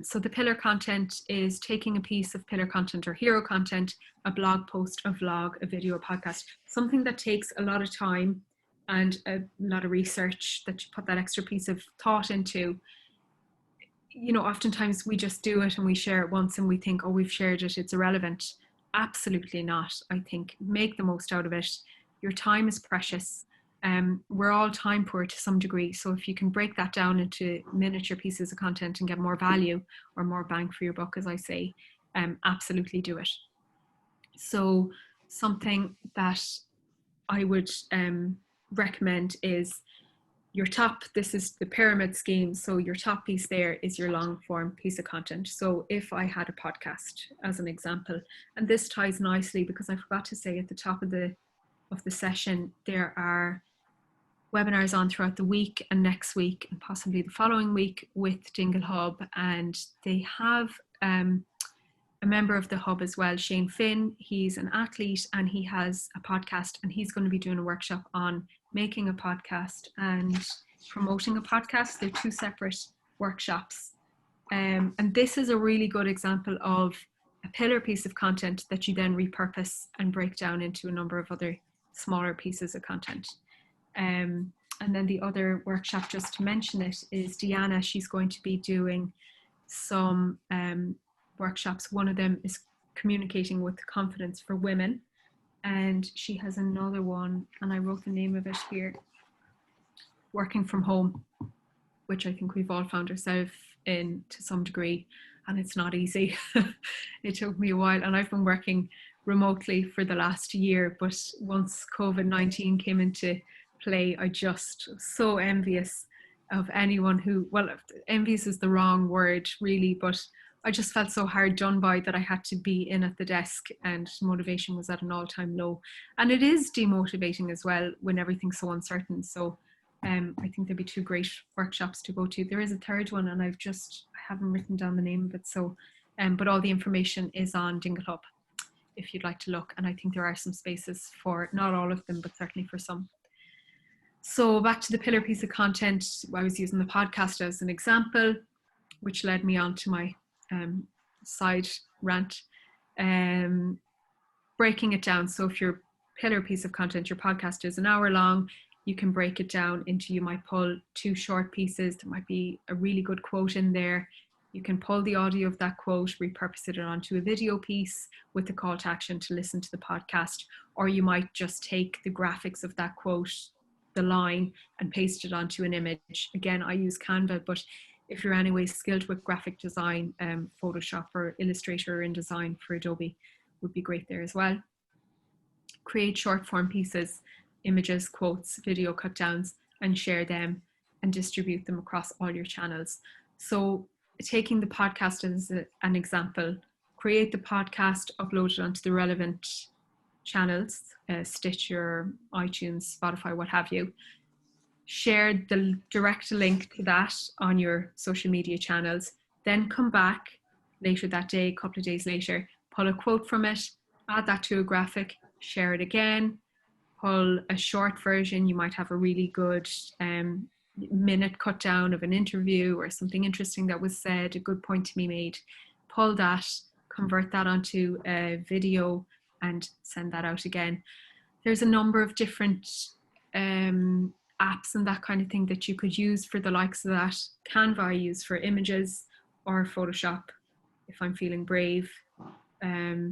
So the pillar content is taking a piece of pillar content or hero content, a blog post, a vlog, a video, a podcast, something that takes a lot of time and a lot of research that you put that extra piece of thought into. You know, oftentimes we just do it and we share it once and we think, oh, we've shared it, it's irrelevant. Absolutely not. I think make the most out of it. Your time is precious. We're all time poor to some degree. So if you can break that down into miniature pieces of content and get more value or more bang for your buck, as I say, absolutely do it. So something that I would recommend is your top, this is the pyramid scheme. So your top piece there is your long form piece of content. So if I had a podcast as an example, and this ties nicely because I forgot to say at the top of the session, there are webinars on throughout the week and next week and possibly the following week with Dingle Hub. And they have a member of the hub as well, Shane Finn. He's an athlete and he has a podcast, and he's going to be doing a workshop on making a podcast and promoting a podcast. They're two separate workshops. And this is a really good example of a pillar piece of content that you then repurpose and break down into a number of other smaller pieces of content. And then the other workshop, just to mention it, is Deanna. She's going to be doing some workshops. One of them is communicating with confidence for women, and she has another one, and I wrote the name of it here, working from home, which I think we've all found ourselves in to some degree, and it's not easy. It took me a while, and I've been working remotely for the last year, but once COVID-19 came into play, I just was so envious of anyone who, well, envious is the wrong word really, but I just felt so hard done by that I had to be in at the desk, and motivation was at an all-time low. And it is demotivating as well when everything's so uncertain. So I think there'd be two great workshops to go to. There is a third one, and I haven't written down the name of it. So, but all the information is on Dingle Hub if you'd like to look. And I think there are some spaces for, not all of them, but certainly for some. So back to the pillar piece of content, I was using the podcast as an example, which led me on to my side rant, breaking it down. So if your pillar piece of content, your podcast is an hour long, you can break it down into, you might pull two short pieces. There might be a really good quote in there. You can pull the audio of that quote, repurpose it onto a video piece with the call to action to listen to the podcast, or you might just take the graphics of that quote, the line, and paste it onto an image. Again, I use Canva, but if you're anyway skilled with graphic design, Photoshop or Illustrator or InDesign for Adobe would be great there as well. Create short form pieces, images, quotes, video cut downs, and share them and distribute them across all your channels. So taking the podcast as an example, create the podcast, upload it onto the relevant channels, Stitcher, iTunes, Spotify, what have you. Share the direct link to that on your social media channels, then come back later that day, a couple of days later, pull a quote from it, add that to a graphic, share it again, pull a short version. You might have a really good minute cut down of an interview or something interesting that was said, a good point to be made. Pull that, convert that onto a video and send that out again. There's a number of different apps and that kind of thing that you could use for the likes of that. Canva I use for images, or Photoshop if I'm feeling brave. I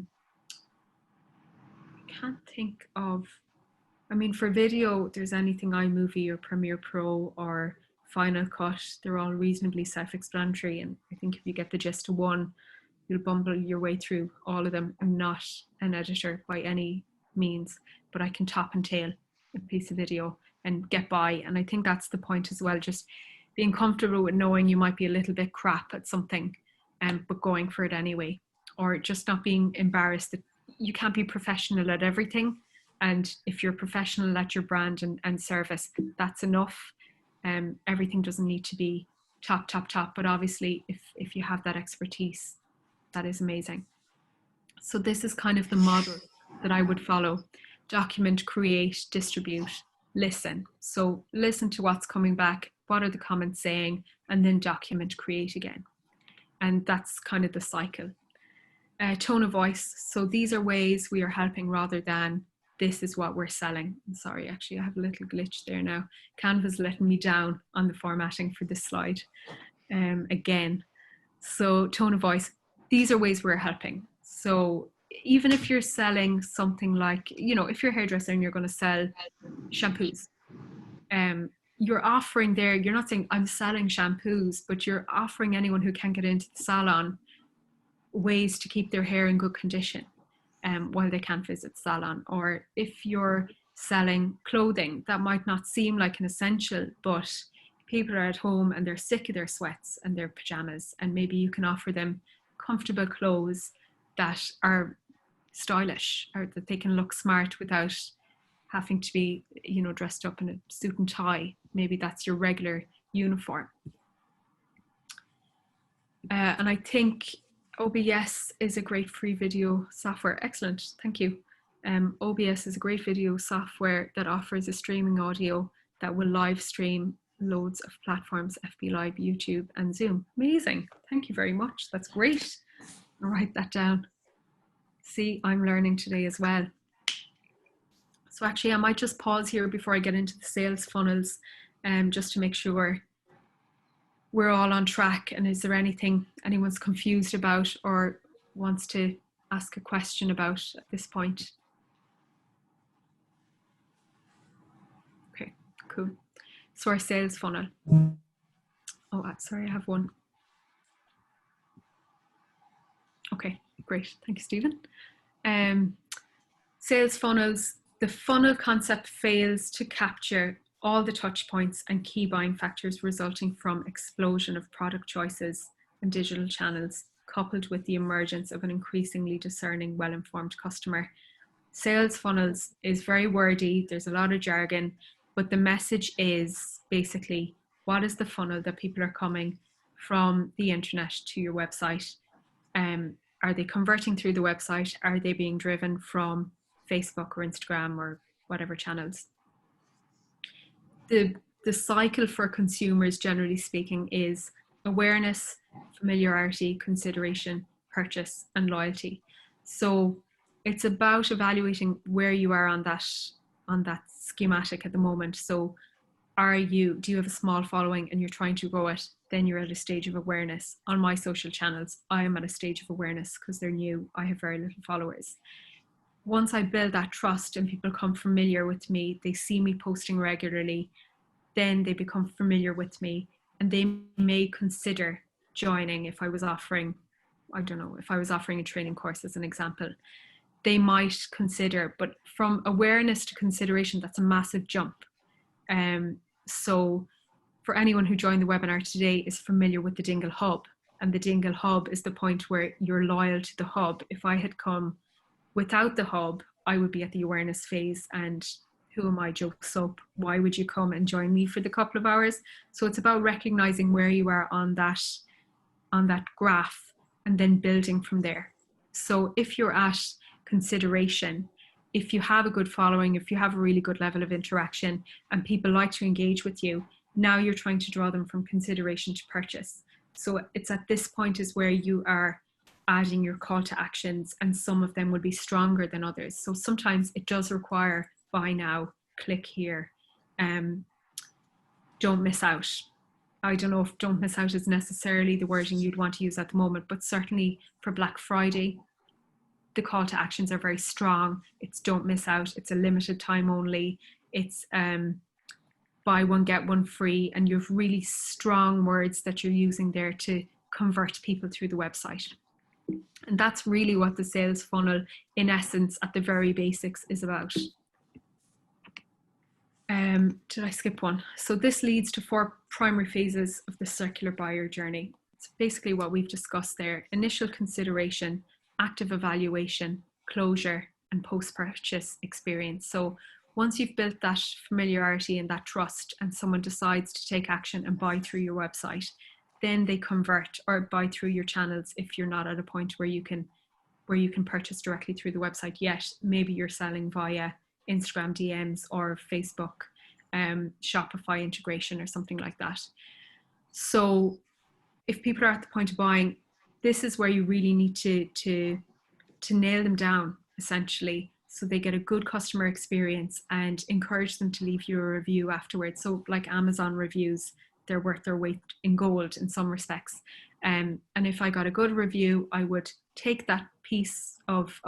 can't think of, I mean, for video, there's anything iMovie or Premiere Pro or Final Cut. They're all reasonably self-explanatory, and I think if you get the gist of one, you'll bumble your way through all of them. I'm not an editor by any means, but I can top and tail a piece of video and get by. And I think that's the point as well, just being comfortable with knowing you might be a little bit crap at something, but going for it anyway, or just not being embarrassed that you can't be professional at everything. And if you're professional at your brand and service, that's enough. Everything doesn't need to be top, but obviously if you have that expertise, that is amazing. So this is kind of the model that I would follow. Document, create, distribute, listen. So listen to what's coming back, what are the comments saying, and then document, create again. And that's kind of the cycle. Tone of voice. So these are ways we are helping rather than this is what we're selling. I'm sorry, actually I have a little glitch there now. Canva's letting me down on the formatting for this slide again. So tone of voice, these are ways we're helping. So even if you're selling something like, you know, if you're a hairdresser and you're going to sell shampoos, you're offering there, you're not saying I'm selling shampoos, but you're offering anyone who can't get into the salon ways to keep their hair in good condition while they can't visit the salon. Or if you're selling clothing, that might not seem like an essential, but people are at home and they're sick of their sweats and their pajamas, and maybe you can offer them comfortable clothes that are stylish, or that they can look smart without having to be, you know, dressed up in a suit and tie. Maybe that's your regular uniform. And I think OBS is a great free video software. Excellent, thank you. OBS is a great video software that offers a streaming audio that will live stream loads of platforms, FB Live, YouTube, and Zoom. Amazing, thank you very much. That's great. I'll write that down. See, I'm learning today as well. So actually, I might just pause here before I get into the sales funnels, just to make sure we're all on track. And is there anything anyone's confused about or wants to ask a question about at this point? Okay, cool. So our sales funnel. Oh, sorry, I have one. Okay, great. Thank you, Stephen. Sales funnels, the funnel concept fails to capture all the touch points and key buying factors resulting from explosion of product choices and digital channels, coupled with the emergence of an increasingly discerning, well-informed customer. Sales funnels is very wordy, there's a lot of jargon, but the message is basically, what is the funnel that people are coming from the internet to your website? Are they converting through the website? Are they being driven from Facebook or Instagram or whatever channels? The cycle for consumers, generally speaking, is awareness, familiarity, consideration, purchase, and loyalty. So it's about evaluating where you are on that schematic at the moment. So do you have a small following and you're trying to grow it? Then you're at a stage of awareness. On my social channels, I am at a stage of awareness because they're new. I have very little followers. Once I build that trust and people become familiar with me, they see me posting regularly, then they become familiar with me and they may consider joining if I was offering, I don't know, if I was offering a training course as an example, they might consider, but from awareness to consideration, that's a massive jump. So for anyone who joined the webinar today is familiar with the Dingle Hub, and the Dingle Hub is the point where you're loyal to the hub. If I had come without the hub, I would be at the awareness phase and who am I, Joe Soap? Why would you come and join me for the couple of hours? So it's about recognizing where you are on that graph and then building from there. So if you're at consideration, if you have a good following, if you have a really good level of interaction and people like to engage with you, now you're trying to draw them from consideration to purchase. So it's at this point is where you are adding your call to actions, and some of them will be stronger than others. So sometimes it does require buy now, click here, don't miss out. I don't know if don't miss out is necessarily the wording you'd want to use at the moment, but certainly for Black Friday, the call to actions are very strong. It's don't miss out. It's a limited time only. It's buy one, get one free. And you have really strong words that you're using there to convert people through the website. And that's really what the sales funnel, in essence, at the very basics is about. Did I skip one? So this leads to 4 primary phases of the circular buyer journey. It's basically what we've discussed there: initial consideration, active evaluation, closure, and post-purchase experience. So once you've built that familiarity and that trust and someone decides to take action and buy through your website, then they convert or buy through your channels if you're not at a point where you can purchase directly through the website yet. Maybe you're selling via Instagram DMs or Facebook, Shopify integration or something like that. So if people are at the point of buying, this is where you really need to nail them down, essentially, so they get a good customer experience, and encourage them to leave you a review afterwards. So like Amazon reviews, they're worth their weight in gold in some respects. And if I got a good review, I would take that piece of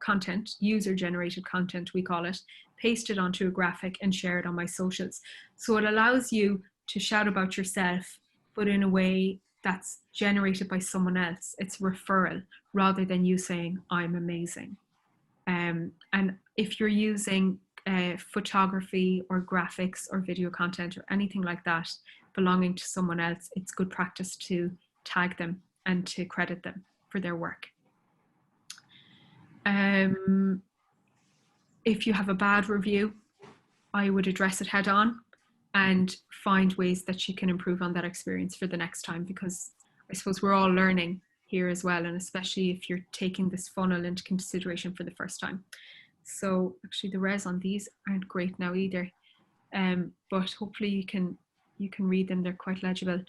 content, user-generated content we call it, paste it onto a graphic and share it on my socials. So it allows you to shout about yourself, but in a way that's generated by someone else. It's referral rather than you saying, I'm amazing. And if you're using photography or graphics or video content or anything like that belonging to someone else, it's good practice to tag them and to credit them for their work. If you have a bad review, I would address it head on and find ways that you can improve on that experience for the next time, because I suppose we're all learning here as well, and especially if you're taking this funnel into consideration for the first time. So actually the res on these aren't great now either, but hopefully you can read them, they're quite legible.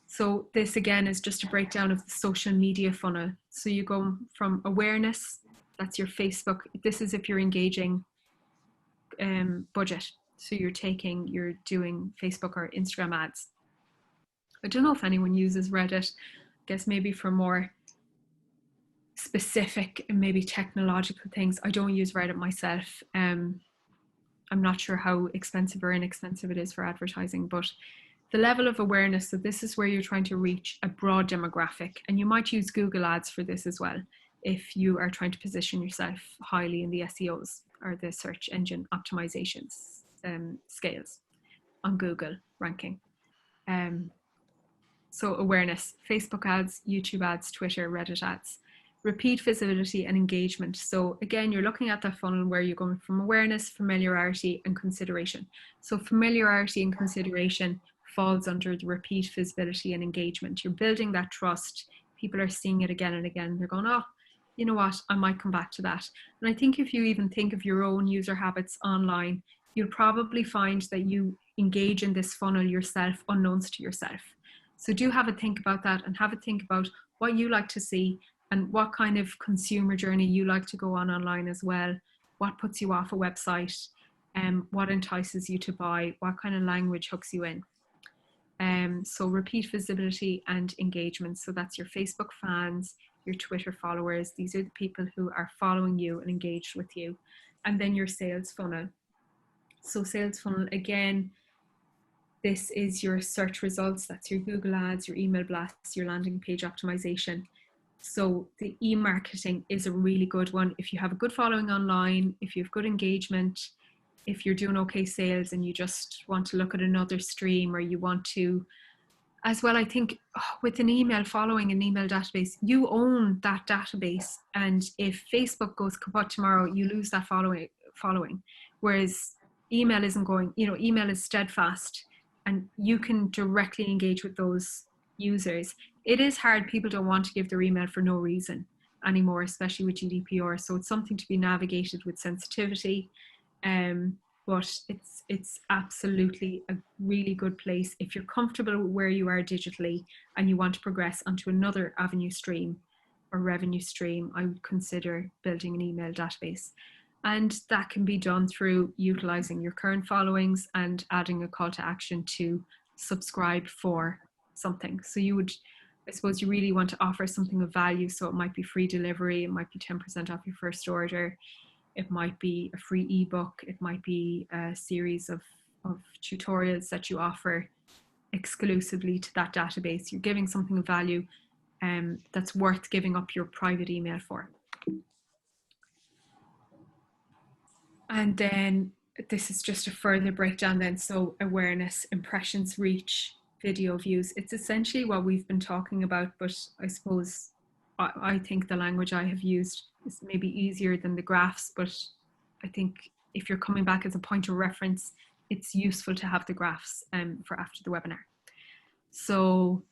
So this again is just a breakdown of the social media funnel. So you go from awareness, that's your Facebook. This is if you're engaging budget. So you're doing Facebook or Instagram ads. I don't know if anyone uses Reddit. I guess maybe for more specific and maybe technological things. I don't use Reddit myself. I'm not sure how expensive or inexpensive it is for advertising, but the level of awareness, so this is where you're trying to reach a broad demographic, and you might use Google ads for this as well if you are trying to position yourself highly in the SEOs or the search engine optimizations scales on Google ranking. So awareness, Facebook ads, YouTube ads, Twitter, Reddit ads. Repeat visibility and engagement. So again, you're looking at that funnel where you're going from awareness, familiarity, and consideration. So familiarity and consideration falls under the repeat visibility and engagement. You're building that trust. People are seeing it again and again. They're going, oh, you know what, I might come back to that. And I think if you even think of your own user habits online, you'll probably find that you engage in this funnel yourself, unknowns to yourself. So do have a think about that, and have a think about what you like to see and what kind of consumer journey you like to go on online as well. What puts you off a website, what entices you to buy, what kind of language hooks you in. So repeat visibility and engagement. So that's your Facebook fans, your Twitter followers. These are the people who are following you and engaged with you. And then your sales funnel. So sales funnel, again, this is your search results. That's your Google ads, your email blasts, your landing page optimization. So the e-marketing is a really good one. If you have a good following online, if you have good engagement, if you're doing okay sales and you just want to look at another stream, or you want to, as well, I think with an email following, an email database, you own that database. And if Facebook goes kaput tomorrow, you lose that following. Whereas email isn't going, email is steadfast and you can directly engage with those users. It is hard. People don't want to give their email for no reason anymore, especially with GDPR. So it's something to be navigated with sensitivity. But it's absolutely a really good place if you're comfortable where you are digitally and you want to progress onto another avenue stream or revenue stream. I would consider building an email database, and that can be done through utilizing your current followings and adding a call to action to subscribe for something. So you would, I suppose, you really want to offer something of value. So it might be free delivery, it might be 10% off your first order, it might be a free ebook, it might be a series of tutorials that you offer exclusively to that database. You're giving something of value that's worth giving up your private email for. And then this is just a further breakdown then. So awareness, impressions, reach, video views. It's essentially what we've been talking about, but I suppose I think the language I have used is maybe easier than the graphs, but I think if you're coming back as a point of reference, it's useful to have the graphs for after the webinar. So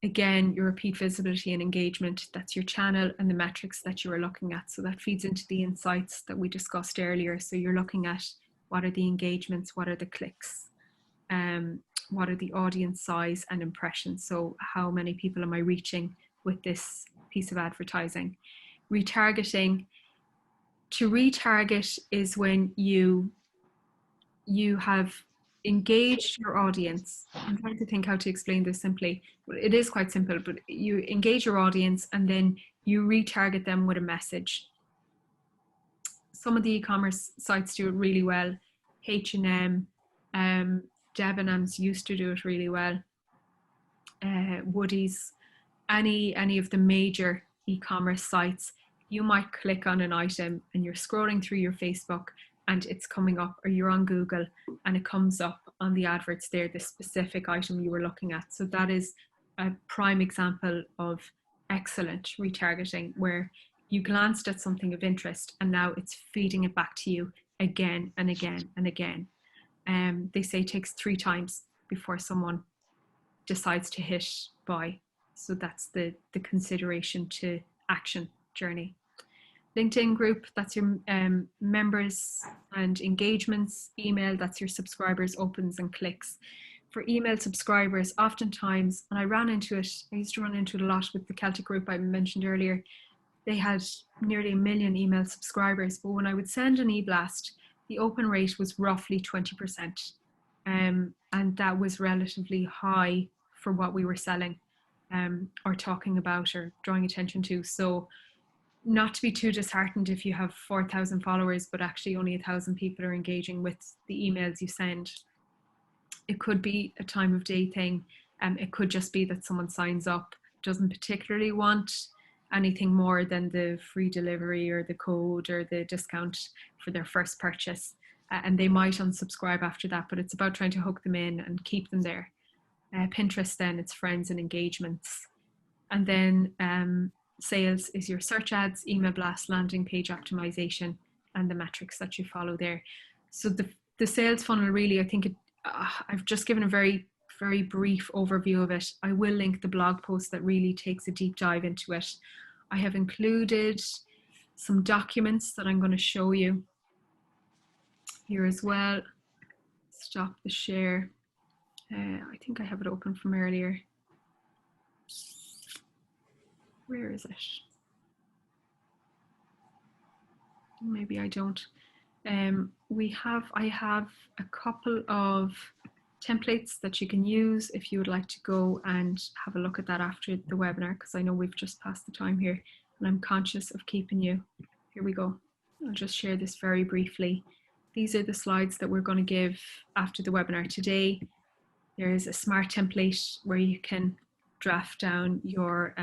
again, your repeat visibility and engagement, that's your channel and the metrics that you are looking at. So that feeds into the insights that we discussed earlier. So you're looking at what are the engagements, what are the clicks, what are the audience size and impressions. So how many people am I reaching with this piece of advertising? Retargeting. To retarget is when you have engaged your audience. I'm trying to think how to explain this simply. It is quite simple, but you engage your audience and then you retarget them with a message. Some of the e-commerce sites do it really well. H&M, Debenhams used to do it really well. Woody's, any of the major e-commerce sites, you might click on an item and you're scrolling through your Facebook and it's coming up, or you're on Google and it comes up on the adverts there, the specific item you were looking at. So that is a prime example of excellent retargeting, where you glanced at something of interest and now it's feeding it back to you again and again and again. they say it takes 3 times before someone decides to hit buy. So that's the consideration to action journey. LinkedIn group, that's your members and engagements. Email, that's your subscribers, opens and clicks. For email subscribers, oftentimes, and I used to run into it a lot with the Celtic group I mentioned earlier, they had nearly 1 million email subscribers, but when I would send an e-blast, the open rate was roughly 20%. And that was relatively high for what we were selling or talking about or drawing attention to. So not to be too disheartened if you have 4,000 followers, but actually only 1,000 people are engaging with the emails you send. It could be a time of day thing. It could just be that someone signs up, doesn't particularly want anything more than the free delivery or the code or the discount for their first purchase. And they might unsubscribe after that, but it's about trying to hook them in and keep them there. Pinterest, then it's friends and engagements. And then sales is your search ads, email blast, landing page optimization, and the metrics that you follow there. So the sales funnel, really, I think I've just given a very, very brief overview of it. I will link the blog post that really takes a deep dive into it. I have included some documents that I'm going to show you here as well. Stop the share. I think I have it open from earlier. Where is it? Maybe I don't. I have a couple of templates that you can use if you would like to go and have a look at that after the webinar, because I know we've just passed the time here and I'm conscious of keeping you. Here we go. I'll just share this very briefly. These are the slides that we're going to give after the webinar today. There is a smart template where you can draft down your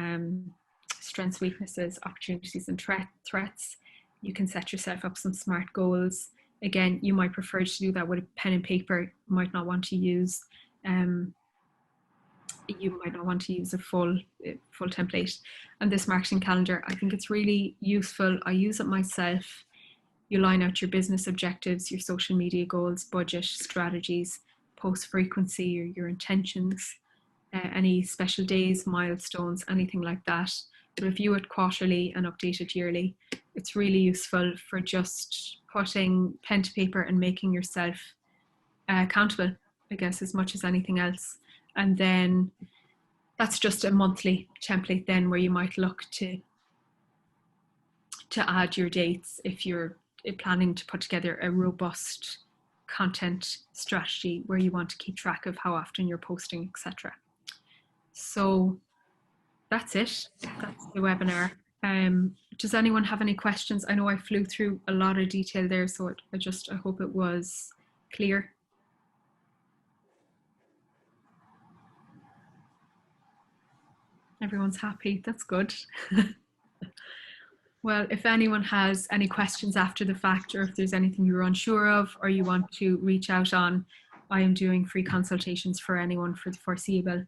strengths, weaknesses, opportunities and threats. You can set yourself up some SMART goals. Again, you might prefer to do that with a pen and paper. You might not want to use a full template. And this marketing calendar, I think it's really useful. I use it myself. You line out your business objectives, your social media goals, budget, strategies, post frequency, or your intentions, any special days, milestones, anything like that. Review it quarterly and update it yearly. It's really useful for just putting pen to paper and making yourself accountable, I guess, as much as anything else. And then that's just a monthly template then where you might look to add your dates if you're planning to put together a robust content strategy where you want to keep track of how often you're posting, etc. So that's it. That's the webinar. Does anyone have any questions? I know I flew through a lot of detail there, so I hope it was clear. Everyone's happy. That's good. Well, if anyone has any questions after the fact, or if there's anything you're unsure of or you want to reach out on, I am doing free consultations for anyone for the foreseeable.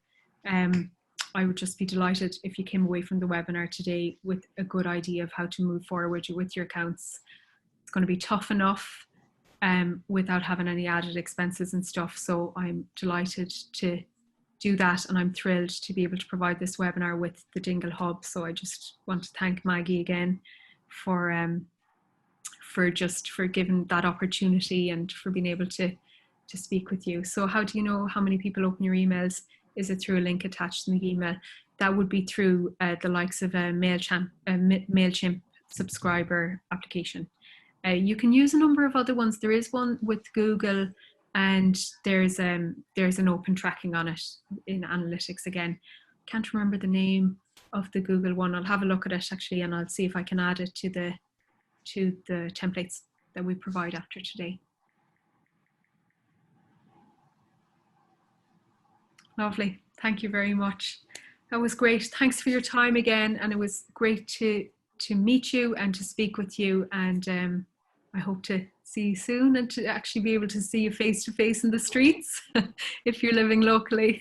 I would just be delighted if you came away from the webinar today with a good idea of how to move forward with your accounts. It's going to be tough enough without having any added expenses and stuff. So I'm delighted to do that, and I'm thrilled to be able to provide this webinar with the Dingle Hub. So I just want to thank Maggie again for giving that opportunity and for being able to speak with you. So how do you know how many people open your emails? Is it through a link attached in the email? That would be through the likes of a MailChimp subscriber application. You can use a number of other ones. There is one with Google, and there's an Utm Tracking on it in analytics again. Can't remember the name of the Google one. I'll have a look at it actually, and I'll see if I can add it to the templates that we provide after today. Lovely. Thank you very much. That was great. Thanks for your time again, and it was great to meet you and to speak with you, and I hope to see you soon and to actually be able to see you face to face in the streets if you're living locally.